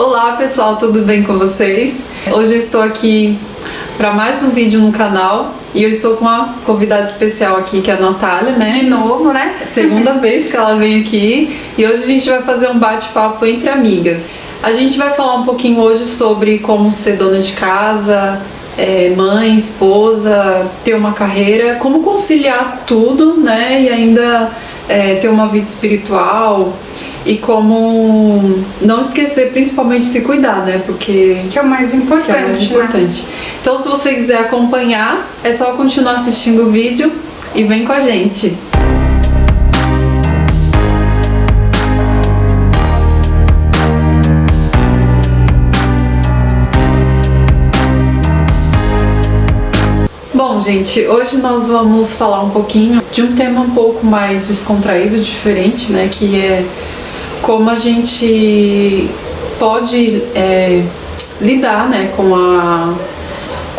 Olá pessoal, tudo bem com vocês? Hoje eu estou aqui para mais um vídeo no canal e eu estou com uma convidada especial aqui, que é a Natália, né? De novo, né? Segunda vez que ela vem aqui e hoje a gente vai fazer um bate-papo entre amigas. A gente vai falar um pouquinho hoje sobre como ser dona de casa, mãe, esposa, ter uma carreira, como conciliar tudo, né? E ainda ter uma vida espiritual. E como não esquecer, principalmente, de se cuidar, né? Porque que é o mais importante. É o mais importante. Então, se você quiser acompanhar, é só continuar assistindo o vídeo e vem com a gente. Bom, gente, hoje nós vamos falar um pouquinho de um tema um pouco mais descontraído, diferente, né? Que é como a gente pode lidar, né, com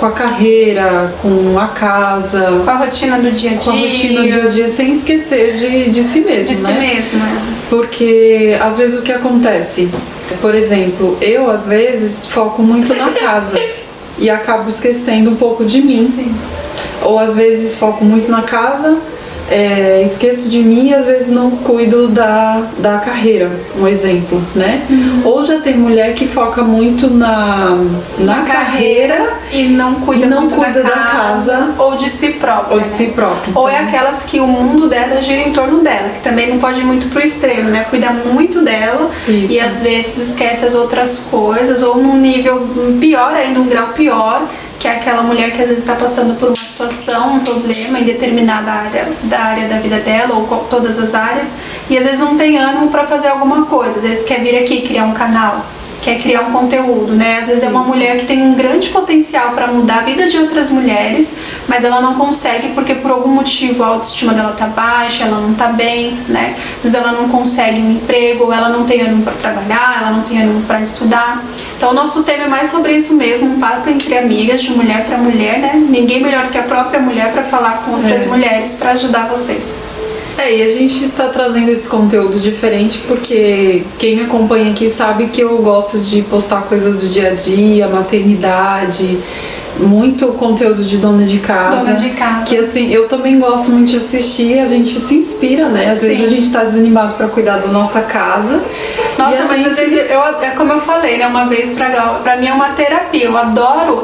a carreira, com a casa, com a rotina do dia a dia. Com a rotina do dia a dia, sem esquecer de si mesmo, de né? si mesmo, é. Porque às vezes o que acontece, por exemplo, eu às vezes foco muito na casa e acabo esquecendo um pouco de mim. Sim. Ou às vezes foco muito na casa, esqueço de mim e às vezes não cuido da carreira, um exemplo, né? Ou já tem mulher que foca muito na carreira e não cuida da casa ou de si própria. Ou de si própria. Ou é aquelas que o mundo dela gira em torno dela, que também não pode ir muito pro extremo, né? Cuida muito dela. Isso. E às vezes esquece as outras coisas, ou num nível pior ainda, um grau pior, que é aquela mulher que às vezes está passando por uma situação, um problema em determinada área da vida dela, ou todas as áreas, e às vezes não tem ânimo para fazer alguma coisa, às vezes quer vir aqui criar um canal, quer criar um conteúdo, né? Às vezes é uma mulher que tem um grande potencial para mudar a vida de outras mulheres, mas ela não consegue porque por algum motivo a autoestima dela tá baixa, ela não tá bem, né? Às vezes ela não consegue um emprego, ou ela não tem ânimo para trabalhar, ela não tem ânimo para estudar. Então o nosso tema é mais sobre isso mesmo, um papo entre amigas, de mulher para mulher, né? Ninguém melhor que a própria mulher para falar com outras mulheres, para ajudar vocês. E a gente tá trazendo esse conteúdo diferente porque quem me acompanha aqui sabe que eu gosto de postar coisas do dia a dia, maternidade, muito conteúdo de dona de casa. Dona de casa. Que assim, eu também gosto muito de assistir, a gente se inspira, né? Às vezes a gente tá desanimado pra cuidar da nossa casa. Nossa, mas às vezes, é como eu falei, né, uma vez pra mim é uma terapia.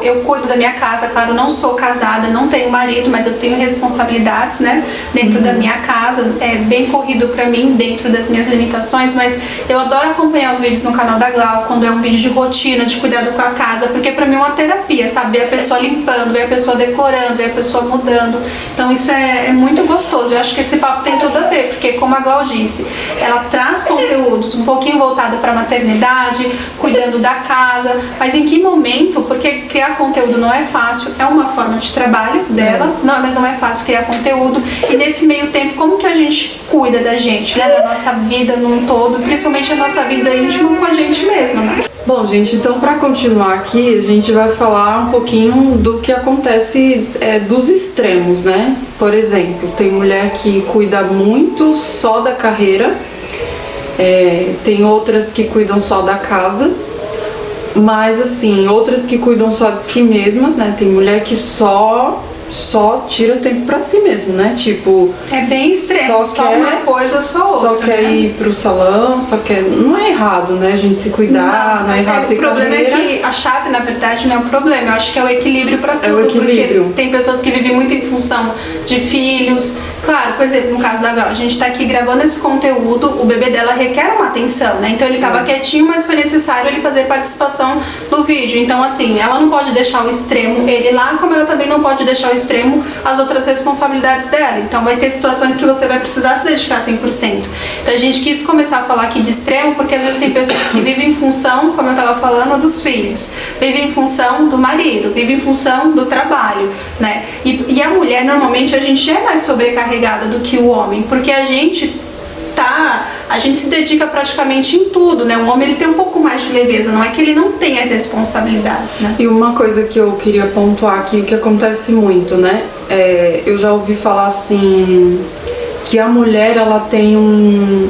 Eu cuido da minha casa, claro, não sou casada, não tenho marido, mas eu tenho responsabilidades, né, dentro da minha casa. É bem corrido pra mim, dentro das minhas limitações, mas eu adoro acompanhar os vídeos no canal da Glau, quando é um vídeo de rotina, de cuidado com a casa, porque pra mim é uma terapia, sabe? Ver a pessoa limpando, ver a pessoa decorando, ver a pessoa mudando. Então isso é muito gostoso. Eu acho que esse papo tem tudo a ver, porque como a Glau disse, ela traz conteúdos um pouquinho voltado para maternidade, cuidando da casa, mas em que momento, porque criar conteúdo não é fácil, é uma forma de trabalho dela, mas não é fácil criar conteúdo, e nesse meio tempo, como que a gente cuida da gente, né, da nossa vida num todo, principalmente a nossa vida íntima com a gente mesma, né? Bom, gente, então para continuar aqui, a gente vai falar um pouquinho do que acontece dos extremos, né? Por exemplo, tem mulher que cuida muito só da carreira, tem outras que cuidam só da casa, mas assim, outras que cuidam só de si mesmas, né? Tem mulher que só tira tempo pra si mesmo, né? Tipo, é bem extremo, só uma coisa, só outra. Só quer ir pro salão, só quer... Não é errado, né? A gente se cuidar, não é errado ter carreira. O problema é que a chave, na verdade, não é o problema. Eu acho que é o equilíbrio pra tudo. É o equilíbrio. Porque tem pessoas que vivem muito em função de filhos. Claro, por exemplo, no caso da Gal, a gente tá aqui gravando esse conteúdo, o bebê dela requer uma atenção, né? Então ele tava quietinho, mas foi necessário ele fazer participação no vídeo. Então, assim, ela não pode deixar o extremo ele lá, como ela também não pode deixar o extremo as outras responsabilidades dela. Então vai ter situações que você vai precisar se dedicar 100%. Então a gente quis começar a falar aqui de extremo, porque às vezes tem pessoas que vivem em função, como eu tava falando, dos filhos, vivem em função do marido, vivem em função do trabalho, né? E a mulher, normalmente, a gente é mais sobrecarregada do que o homem, porque a gente se dedica praticamente em tudo, né? O homem, ele tem um pouco mais de leveza, não é que ele não tenha as responsabilidades, né? E uma coisa que eu queria pontuar aqui, que acontece muito, né? Eu já ouvi falar assim, que a mulher, ela tem um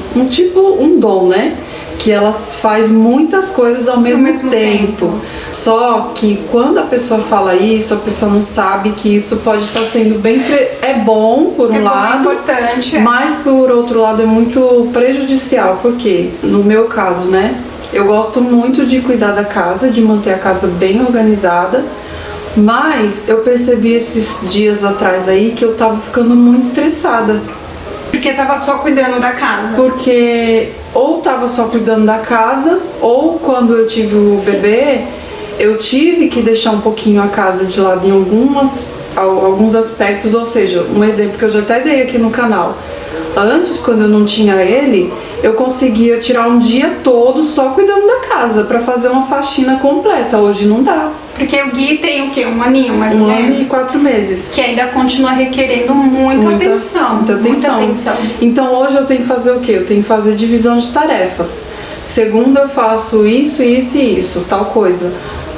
dom, né? que ela faz muitas coisas ao mesmo tempo. Só que quando a pessoa fala isso, a pessoa não sabe que isso pode estar sendo bem... É bom, por um lado, importante, mas por outro lado é muito prejudicial, porque no meu caso, né, eu gosto muito de cuidar da casa, de manter a casa bem organizada, mas eu percebi esses dias atrás aí que eu tava ficando muito estressada. Porque tava só cuidando da casa. Porque ou tava só cuidando da casa, ou quando eu tive o bebê, eu tive que deixar um pouquinho a casa de lado em alguns aspectos, ou seja, um exemplo que eu já até dei aqui no canal. Antes, quando eu não tinha ele, eu conseguia tirar um dia todo só cuidando da casa, pra fazer uma faxina completa. Hoje não dá. Porque o Gui tem o quê? Um aninho, mais ou menos? 1 ano e 4 meses. Que ainda continua requerendo muita atenção. Muita atenção. Então hoje eu tenho que fazer o quê? Eu tenho que fazer divisão de tarefas. Segunda eu faço isso, isso e isso, tal coisa.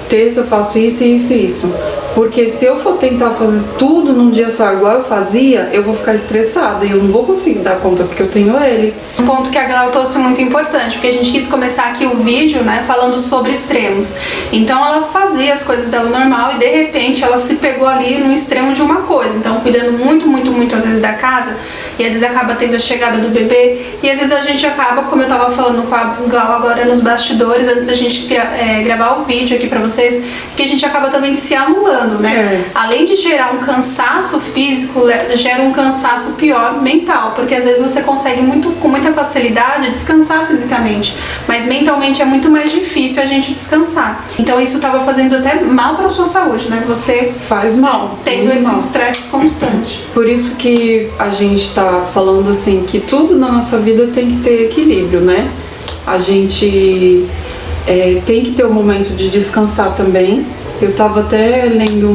Terça eu faço isso, isso e isso. Porque se eu for tentar fazer tudo num dia só igual eu fazia, eu vou ficar estressada e eu não vou conseguir dar conta porque eu tenho ele. Um ponto que a Glau trouxe muito importante, porque a gente quis começar aqui o vídeo, né, falando sobre extremos. Então ela fazia as coisas dela normal e de repente ela se pegou ali no extremo de uma coisa. Então cuidando muito às vezes da casa, e às vezes acaba tendo a chegada do bebê, e às vezes a gente acaba, como eu tava falando com a Glau agora nos bastidores, antes da gente gravar o vídeo aqui pra vocês, que a gente acaba também se anulando. Né? Além de gerar um cansaço físico, gera um cansaço pior mental, porque às vezes você consegue com muita facilidade descansar fisicamente, mas mentalmente é muito mais difícil a gente descansar. Então isso estava fazendo até mal para a sua saúde, né? Você faz mal, tendo esses estresses constantes. Por isso que a gente está falando assim que tudo na nossa vida tem que ter equilíbrio, né? A gente tem que ter um momento de descansar também. Eu tava até lendo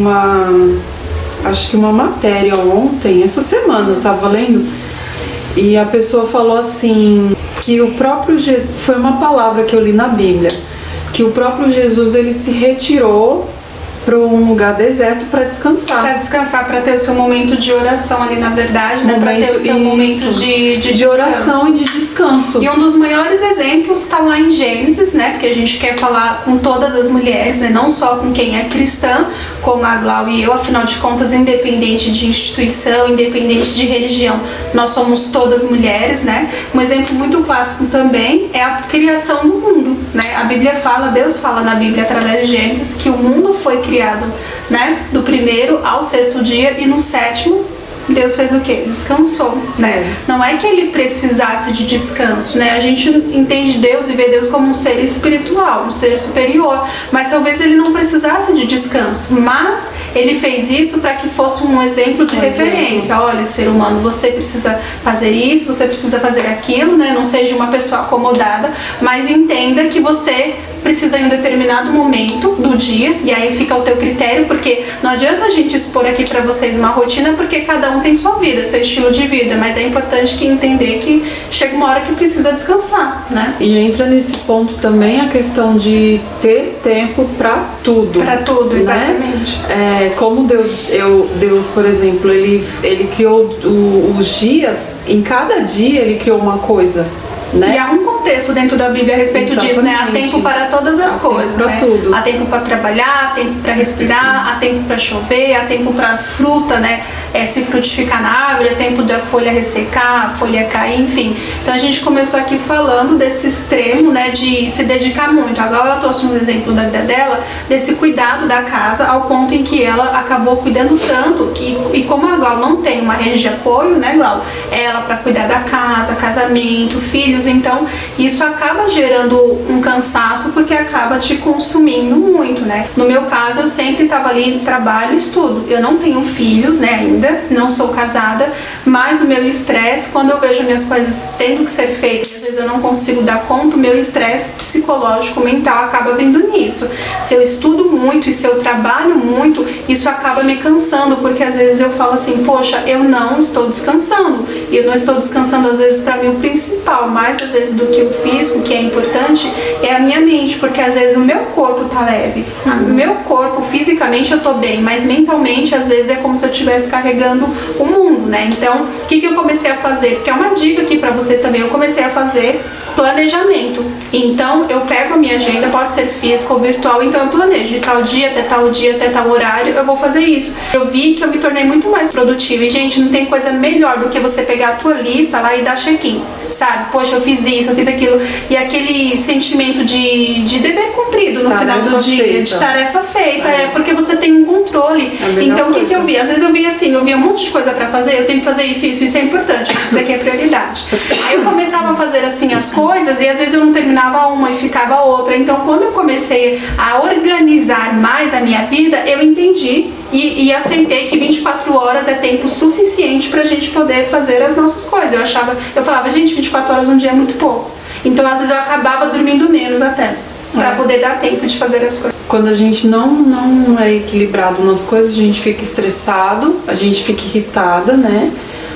acho que uma matéria ontem, essa semana eu tava lendo, e a pessoa falou assim, que o próprio Jesus, foi uma palavra que eu li na Bíblia, que o próprio Jesus, ele se retirou para um lugar deserto para descansar. Para descansar, para ter o seu momento de oração ali, na verdade, né? Para ter o seu momento de oração e de descanso. E um dos maiores exemplos está lá em Gênesis, né? Porque a gente quer falar com todas as mulheres, né? Não só com quem é cristã, como a Glau e eu, afinal de contas, independente de instituição, independente de religião, nós somos todas mulheres, né? Um exemplo muito clássico também é a criação do mundo, né? A Bíblia fala, Deus fala na Bíblia através de Gênesis que o mundo foi criado, né? Do 1º ao 6º dia, e no 7º Deus fez o quê? Descansou, né? Não é que ele precisasse de descanso, né? A gente entende Deus e vê Deus como um ser espiritual, um ser superior, mas talvez ele não precisasse de descanso, mas ele fez isso para que fosse um exemplo de referência. Olha, ser humano, você precisa fazer isso, você precisa fazer aquilo, né? Não seja uma pessoa acomodada, mas entenda que você precisa em um determinado momento do dia, e aí fica o teu critério, porque não adianta a gente expor aqui pra vocês uma rotina, porque cada um tem sua vida, seu estilo de vida, mas é importante que entender que chega uma hora que precisa descansar, né? E entra nesse ponto também a questão de ter tempo pra tudo. Pra tudo, exatamente. Né? Como Deus, por exemplo, ele criou os dias, em cada dia ele criou uma coisa. Né? E há um contexto dentro da Bíblia a respeito disso, né? Há tempo para todas as coisas, tempo né? Tudo. Há tempo para trabalhar, há tempo para respirar, há tempo para chover, há tempo para fruta, né? Se frutificar na árvore, há tempo da folha ressecar, a folha cair, enfim. Então a gente começou aqui falando desse extremo, né? De se dedicar muito. Agora ela trouxe um exemplo da vida dela, desse cuidado da casa, ao ponto em que ela acabou cuidando tanto que, e como a Glau não tem uma rede de apoio, né, Glau? Ela para cuidar da casa, casamento, filhos, então isso acaba gerando um cansaço, porque acaba te consumindo muito, né? No meu caso, eu sempre estava ali trabalho e estudo. Eu não tenho filhos, né, ainda, não sou casada, mas o meu estresse, quando eu vejo minhas coisas tendo que ser feitas, às vezes eu não consigo dar conta, o meu estresse psicológico, mental acaba vindo nisso. Se eu estudo muito e se eu trabalho muito, isso acaba me cansando, porque às vezes eu falo assim, poxa, eu não estou descansando. E eu não estou descansando, às vezes, para mim, o principal, mais às vezes do que o físico, que é importante, é a minha mente, porque às vezes o meu corpo tá leve, o meu corpo, fisicamente eu tô bem, mas mentalmente, às vezes, é como se eu estivesse carregando o mundo, né? Então, o que eu comecei a fazer? Porque é uma dica aqui pra vocês também, eu comecei a fazer planejamento. Então eu pego a minha agenda, pode ser física ou virtual, então eu planejo de tal dia até tal dia, até tal horário, eu vou fazer isso. Eu vi que eu me tornei muito mais produtiva e, gente, não tem coisa melhor do que você pegar a tua lista lá e dar check-in, sabe? Poxa, eu fiz isso, eu fiz aquilo, e aquele sentimento de dever cumprido no final do dia, de tarefa feita, porque você tem um controle. Então o que eu vi? Às vezes eu via assim, eu via um monte de coisa pra fazer, eu tenho que fazer isso é importante, isso aqui é prioridade. Aí eu começava a fazer assim as coisas e às vezes eu não terminava uma e ficava outra. Então quando eu comecei a organizar mais a minha vida, eu entendi e aceitei que 24 horas é tempo suficiente pra gente poder fazer as nossas coisas. Eu falava, gente, 24 horas um dia é muito pouco. Então às vezes eu acabava dormindo menos até, pra poder dar tempo de fazer as coisas. Quando a gente não é equilibrado nas coisas, a gente fica estressado, a gente fica irritada, né?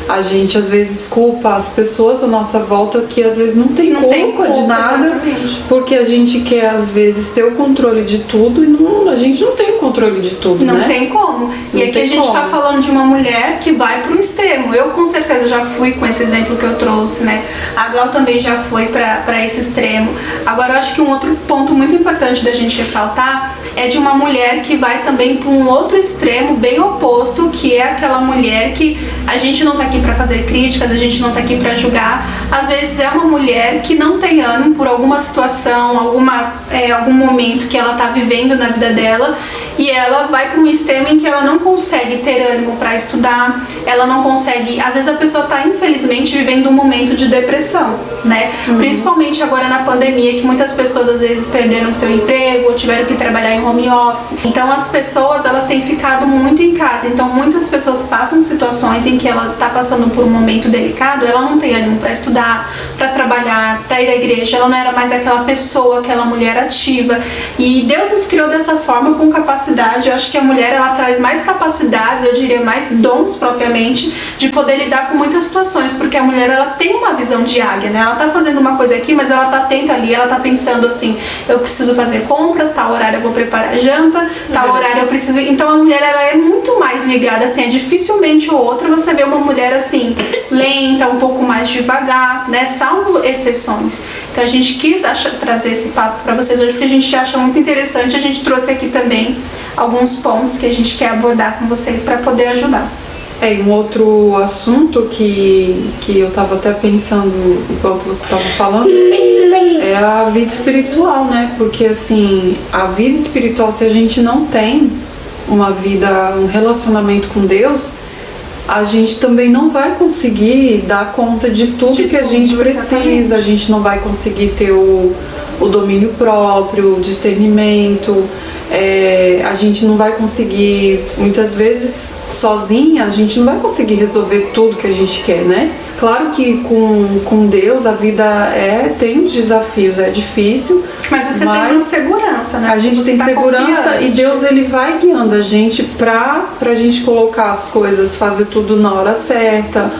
A gente às vezes culpa as pessoas à nossa volta que às vezes não tem culpa de nada, exatamente. Porque a gente quer às vezes ter o controle de tudo e a gente não tem o controle de tudo, não né? Tem como. E aqui a gente está falando de uma mulher que vai para o extremo. Eu com certeza já fui com esse exemplo que eu trouxe, né? A Glau também já foi para esse extremo. Agora eu acho que um outro ponto muito importante da gente ressaltar é de uma mulher que vai também para um outro extremo bem oposto, que é aquela mulher que a gente não tá aqui para fazer críticas, a gente não tá aqui para julgar. Às vezes é uma mulher que não tem ânimo por alguma situação, algum momento que ela tá vivendo na vida dela, e ela vai para um extremo em que ela não consegue ter ânimo para estudar, ela não consegue, às vezes a pessoa tá infelizmente vivendo um momento de depressão, né? Principalmente agora na pandemia, que muitas pessoas às vezes perderam seu emprego ou tiveram que trabalhar em home office. Então as pessoas, elas têm ficado muito em casa. Então muitas pessoas passam situações em que ela tá passando por um momento delicado, ela não tem ânimo para estudar, para trabalhar, para ir à igreja, ela não era mais aquela pessoa, aquela mulher ativa. E Deus nos criou dessa forma, com capacidade. Eu acho que a mulher, ela traz mais capacidades, eu diria mais dons propriamente, de poder lidar com muitas situações, porque a mulher, ela tem uma visão de águia, né? Ela tá fazendo uma coisa aqui, mas ela tá atenta ali, ela tá pensando assim, eu preciso fazer compra, tal horário eu vou preparar janta, tal horário eu preciso... Então a mulher, ela é muito mais ligada, assim, é dificilmente ou outra você vê uma mulher assim, lenta, um pouco mais devagar, né? Salvo exceções. Então a gente quis trazer esse papo para vocês hoje porque a gente acha muito interessante. A gente trouxe aqui também alguns pontos que a gente quer abordar com vocês para poder ajudar. E um outro assunto que eu estava até pensando enquanto você estava falando é a vida espiritual, né? Porque assim, a vida espiritual, se a gente não tem um relacionamento com Deus, a gente também não vai conseguir dar conta de tudo que a gente precisa. Exatamente. A gente não vai conseguir ter o domínio próprio, o discernimento. A gente não vai conseguir, muitas vezes, sozinha, a gente não vai conseguir resolver tudo que a gente quer, né? Claro que com Deus a vida tem os desafios, é difícil. Mas você tem uma segurança, né? A gente tem segurança e Deus, ele vai guiando a gente pra gente colocar as coisas, fazer tudo na hora certa,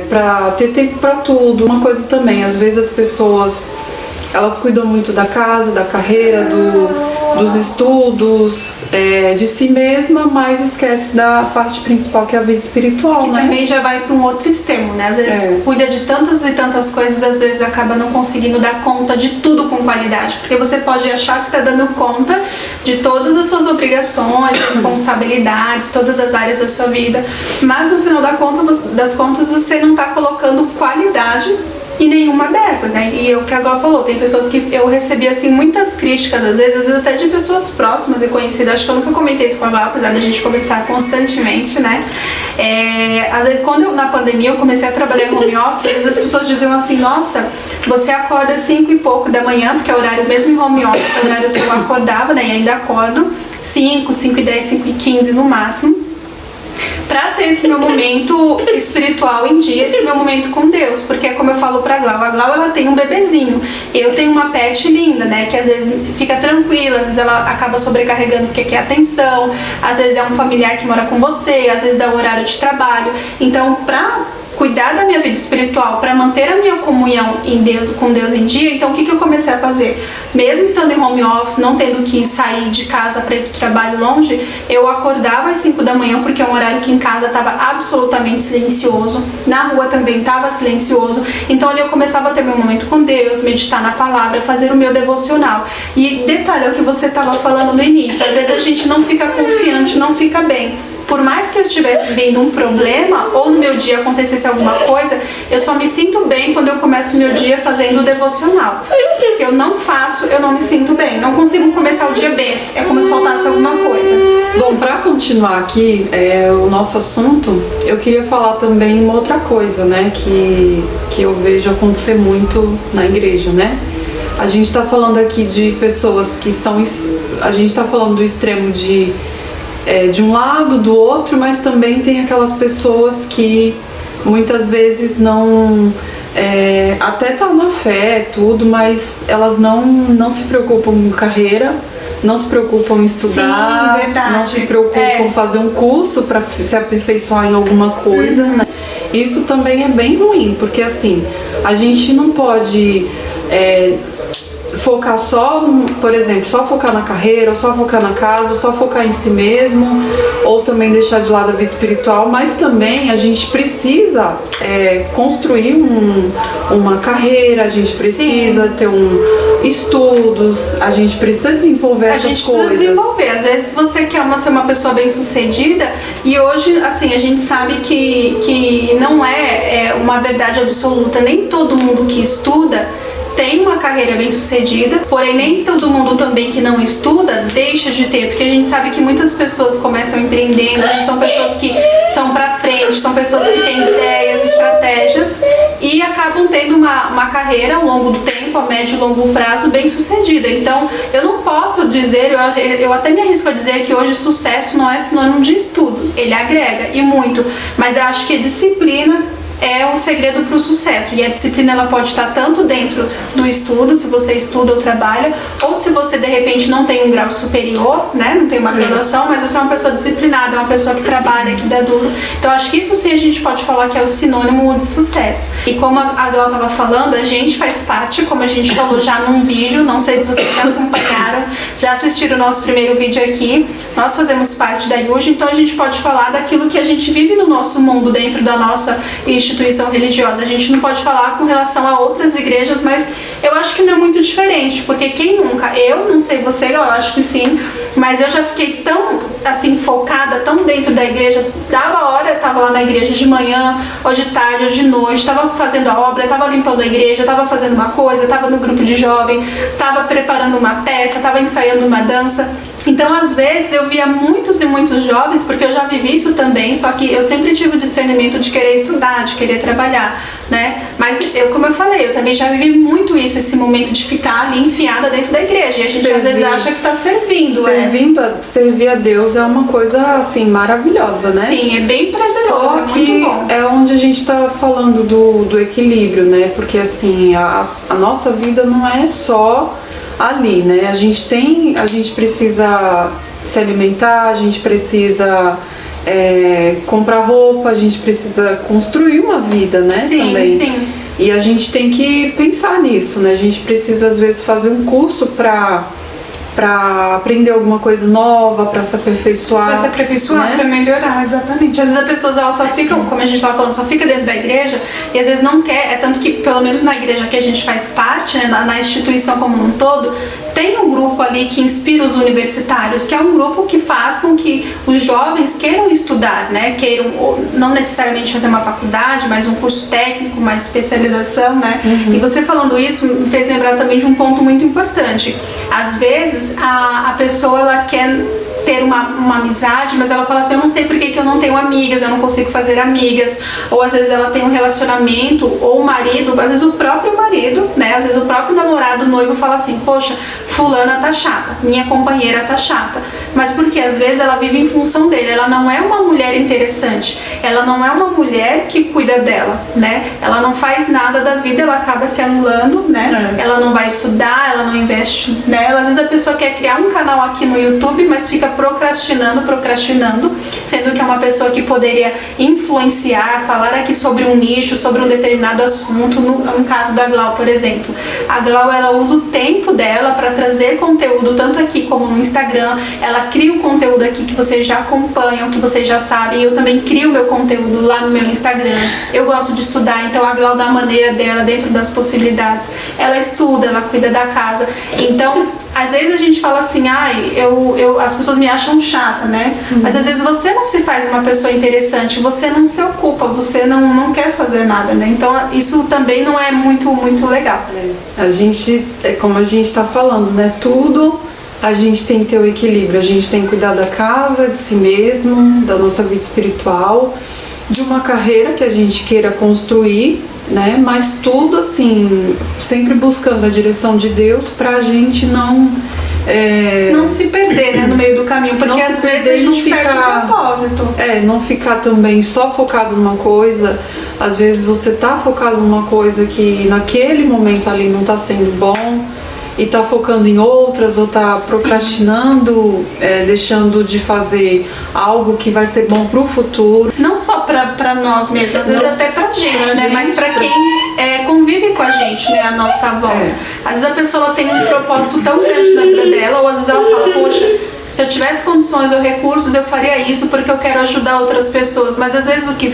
pra ter tempo pra tudo. Uma coisa também, às vezes as pessoas, elas cuidam muito da casa, da carreira, dos estudos, de si mesma, mas esquece da parte principal, que é a vida espiritual, que né? Também já vai para um outro extremo, né? Às vezes cuida de tantas e tantas coisas, às vezes acaba não conseguindo dar conta de tudo com qualidade, porque você pode achar que está dando conta de todas as suas obrigações, responsabilidades, todas as áreas da sua vida, mas no final das contas você não está colocando qualidade em nenhuma dessas, né? E o que a Gló falou, tem pessoas que eu recebi assim muitas críticas, às vezes até de pessoas próximas e conhecidas. Acho que eu nunca comentei isso com a Gló, apesar da gente conversar constantemente, né? Às vezes, quando na pandemia eu comecei a trabalhar em home office, às vezes as pessoas diziam assim, nossa, você acorda 5 e pouco da manhã, porque é o horário mesmo em home office, é o horário que eu acordava, né? E ainda acordo 5 e 10, 5 e 15 no máximo, pra ter esse meu momento espiritual em dia, esse meu momento com Deus, porque como eu falo pra Glau, a Glau, ela tem um bebezinho, eu tenho uma pet linda, né, que às vezes fica tranquila, às vezes ela acaba sobrecarregando porque quer atenção, às vezes é um familiar que mora com você, às vezes dá o horário de trabalho, então pra cuidar da minha vida espiritual para manter a minha comunhão com Deus em dia. Então o que eu comecei a fazer? Mesmo estando em home office, não tendo que sair de casa para ir para o trabalho longe, eu acordava às 5 da manhã, porque é um horário que em casa estava absolutamente silencioso, na rua também estava silencioso. Então ali eu começava a ter meu momento com Deus, meditar na palavra, fazer o meu devocional. E detalhe, é o que você estava falando no início, às vezes a gente não fica confiante, não fica bem. Por mais que eu estivesse vendo um problema ou no meu dia acontecesse alguma coisa, eu só me sinto bem quando eu começo o meu dia fazendo o devocional. Se eu não faço, eu não me sinto bem. Não consigo começar o dia bem. É como se faltasse alguma coisa. Bom, para continuar aqui o nosso assunto, eu queria falar também uma outra coisa, né, que eu vejo acontecer muito na igreja, né? A gente está falando aqui de pessoas que são... A gente está falando do extremo de um lado, do outro, mas também tem aquelas pessoas que muitas vezes não... até tá na fé, tudo, mas elas não se preocupam com carreira, não se preocupam em estudar. Sim, verdade. Não se preocupam em fazer um curso para se aperfeiçoar em alguma coisa, né? Isso também é bem ruim, porque assim, a gente não pode... focar só, por exemplo, só focar na carreira, ou só focar na casa, ou só focar em si mesmo, ou também deixar de lado a vida espiritual, mas também a gente precisa construir uma carreira, a gente precisa ter estudos, a gente precisa desenvolver essas coisas. A gente precisa desenvolver. Às vezes você quer ser uma pessoa bem-sucedida, e hoje, assim, a gente sabe que não é uma verdade absoluta. Nem todo mundo que estuda tem uma carreira bem sucedida, porém nem todo mundo também que não estuda deixa de ter, porque a gente sabe que muitas pessoas começam empreendendo, são pessoas que são pra frente, são pessoas que têm ideias, estratégias e acabam tendo uma carreira ao longo do tempo, a médio e longo prazo, bem sucedida. Então eu não posso dizer, eu até me arrisco a dizer que hoje sucesso não é sinônimo de estudo, ele agrega e muito, mas eu acho que a disciplina é o segredo para o sucesso. E a disciplina, ela pode estar tanto dentro do estudo, se você estuda ou trabalha, ou se você de repente não tem um grau superior, né, não tem uma graduação, mas você é uma pessoa disciplinada, é uma pessoa que trabalha, que dá duro. Então acho que isso sim a gente pode falar que é o sinônimo de sucesso. E como a Glau estava falando, a gente faz parte, como a gente falou já num vídeo, não sei se vocês já acompanharam, já assistiram o nosso primeiro vídeo aqui, nós fazemos parte da IUJ, então a gente pode falar daquilo que a gente vive no nosso mundo, dentro da nossa instituição religiosa. A gente não pode falar com relação a outras igrejas, mas eu acho que não é muito diferente, porque quem nunca, eu não sei você, eu acho que sim, mas eu já fiquei tão assim focada, tão dentro da igreja, dava hora, eu tava lá na igreja de manhã, ou de tarde, ou de noite, tava fazendo a obra, tava limpando a igreja, tava fazendo uma coisa, tava no grupo de jovem, tava preparando uma peça, tava ensaiando uma dança. Então, às vezes, eu via muitos e muitos jovens, porque eu já vivi isso também, só que eu sempre tive o discernimento de querer estudar, de querer trabalhar, né? Mas, como eu falei, eu também já vivi muito isso, esse momento de ficar ali enfiada dentro da igreja. E a gente às vezes acha que tá servindo. Servir a Deus é uma coisa, assim, maravilhosa, né? Sim, é bem prazeroso, só é que muito bom. É onde a gente tá falando do equilíbrio, né? Porque, assim, a nossa vida não é só ali, né? A gente precisa se alimentar, a gente precisa comprar roupa, a gente precisa construir uma vida, né? Sim, também. sim. E a gente tem que pensar nisso, né? A gente precisa às vezes fazer um curso para aprender alguma coisa nova, para se aperfeiçoar. Para se aperfeiçoar, né? Para melhorar, exatamente. Às vezes a pessoa ela só fica, como a gente estava falando, só fica dentro da igreja e às vezes não quer, tanto que pelo menos na igreja que a gente faz parte, né, na instituição como um todo, tem um grupo ali que inspira os universitários, que é um grupo que faz com que os jovens queiram estudar, né? Queiram não necessariamente fazer uma faculdade, mas um curso técnico, uma especialização, né? Uhum. E você falando isso me fez lembrar também de um ponto muito importante. Às vezes a pessoa ela quer ter uma amizade, mas ela fala assim, eu não sei por que eu não tenho amigas, eu não consigo fazer amigas, ou às vezes ela tem um relacionamento, ou o marido, às vezes o próprio marido, né, às vezes o próprio namorado, o noivo fala assim, poxa, fulana tá chata, minha companheira tá chata, mas porque às vezes ela vive em função dele. Ela não é uma mulher interessante, ela não é uma mulher que cuida dela, né? Ela não faz nada da vida, ela acaba se anulando, né? Ela não vai estudar, ela não investe nela. Às vezes a pessoa quer criar um canal aqui no YouTube, mas fica procrastinando, sendo que é uma pessoa que poderia influenciar, falar aqui sobre um nicho, sobre um determinado assunto. No caso da Glau, por exemplo, a Glau, ela usa o tempo dela para trazer conteúdo, tanto aqui como no Instagram. Ela cria um conteúdo aqui que vocês já acompanham, que vocês já sabem. Eu também crio meu conteúdo lá no meu Instagram. Eu gosto de estudar, então a Glau, da maneira dela, dentro das possibilidades, ela estuda, ela cuida da casa. Então, às vezes a gente fala assim, as pessoas me acham chata, né? Mas às vezes você não se faz uma pessoa interessante, você não se ocupa, você não quer fazer nada, né? Então isso também não é muito legal. A gente, como a gente tá falando, né? Tudo a gente tem que ter o equilíbrio, a gente tem que cuidar da casa, de si mesmo, da nossa vida espiritual, de uma carreira que a gente queira construir, né? Mas tudo assim, sempre buscando a direção de Deus pra gente não se perder, né, no meio do caminho, porque às vezes a gente perde o propósito. Não ficar também só focado numa coisa. Às vezes você tá focado numa coisa que naquele momento ali não tá sendo bom e tá focando em outras, ou tá procrastinando, deixando de fazer algo que vai ser bom pro futuro. Não só pra nós mesmos, às vezes até pra gente, né? Mas pra quem convive com a gente, né? A nossa volta. Às vezes a pessoa ela tem um propósito tão grande na vida dela, ou às vezes ela fala, poxa, se eu tivesse condições ou recursos, eu faria isso porque eu quero ajudar outras pessoas. Mas às vezes o que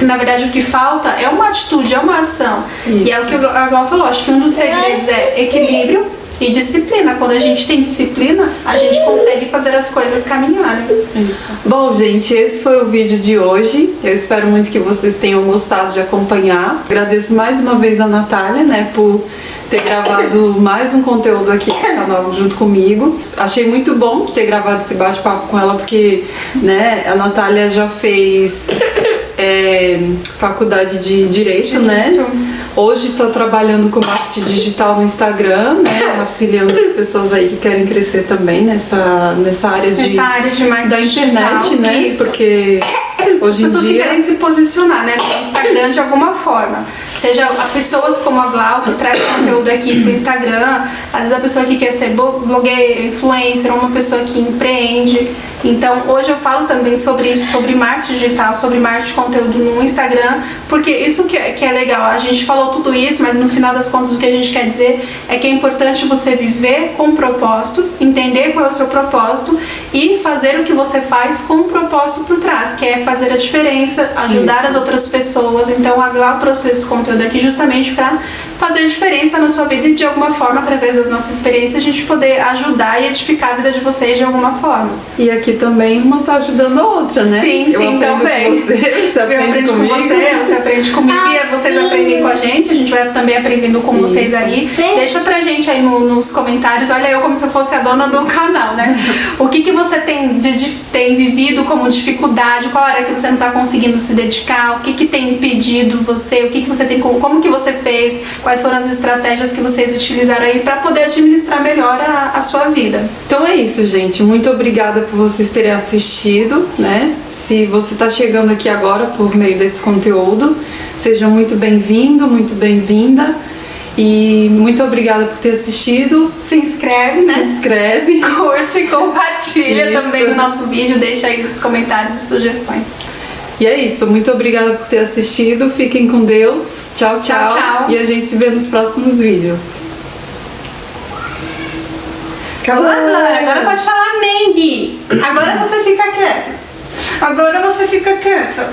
na verdade o que falta é uma atitude, é uma ação. Isso. E é o que a Glau falou, acho que um dos segredos é equilíbrio e disciplina. Quando a gente tem disciplina, a gente consegue fazer as coisas caminharem. Isso. Bom, gente, esse foi o vídeo de hoje. Eu espero muito que vocês tenham gostado de acompanhar. Agradeço mais uma vez a Natália, né, por ter gravado mais um conteúdo aqui no canal junto comigo. Achei muito bom ter gravado esse bate-papo com ela, porque, né, a Natália já fez faculdade de Direito, né? Hoje está trabalhando com marketing digital no Instagram, né? Auxiliando as pessoas aí que querem crescer também nessa área de marketing da internet, digital, né? Isso. Porque hoje em dia as pessoas que querem se posicionar, né, no Instagram de alguma forma. Seja a pessoas como a Glau, que traz conteúdo aqui pro Instagram, às vezes a pessoa que quer ser blogueira, influencer, ou uma pessoa que empreende. Então hoje eu falo também sobre isso, sobre marketing digital, sobre marketing de conteúdo no Instagram, porque isso que é legal. A gente falou tudo isso, mas no final das contas o que a gente quer dizer é que é importante você viver com propósitos, entender qual é o seu propósito e fazer o que você faz com um propósito por trás, que é fazer a diferença, ajudar as outras pessoas. Então a Glau trouxe esse conteúdo aqui justamente para fazer diferença na sua vida e de alguma forma, através das nossas experiências, a gente poder ajudar e edificar a vida de vocês de alguma forma. E aqui também uma tá ajudando a outra, né? Sim, também. Você aprende comigo. Você aprende comigo e vocês aprendem com a gente vai também aprendendo com vocês aí. Deixa pra gente aí nos comentários, olha eu como se eu fosse a dona do canal, né? O que você tem vivido como dificuldade, qual hora que você não tá conseguindo se dedicar, o que tem impedido você, o que você tem, como que você fez, quais foram as estratégias que vocês utilizaram aí para poder administrar melhor a sua vida. Então é isso, gente. Muito obrigada por vocês terem assistido, né? Se você tá chegando aqui agora por meio desse conteúdo, seja muito bem-vindo, muito bem-vinda. E muito obrigada por ter assistido. Se inscreve, né? Se inscreve. Curte, compartilha também o nosso vídeo, deixa aí os comentários e sugestões. E é isso, muito obrigada por ter assistido. Fiquem com Deus. Tchau, tchau. Tchau. E a gente se vê nos próximos vídeos. Agora pode falar amém, Gui. Agora você fica quieta.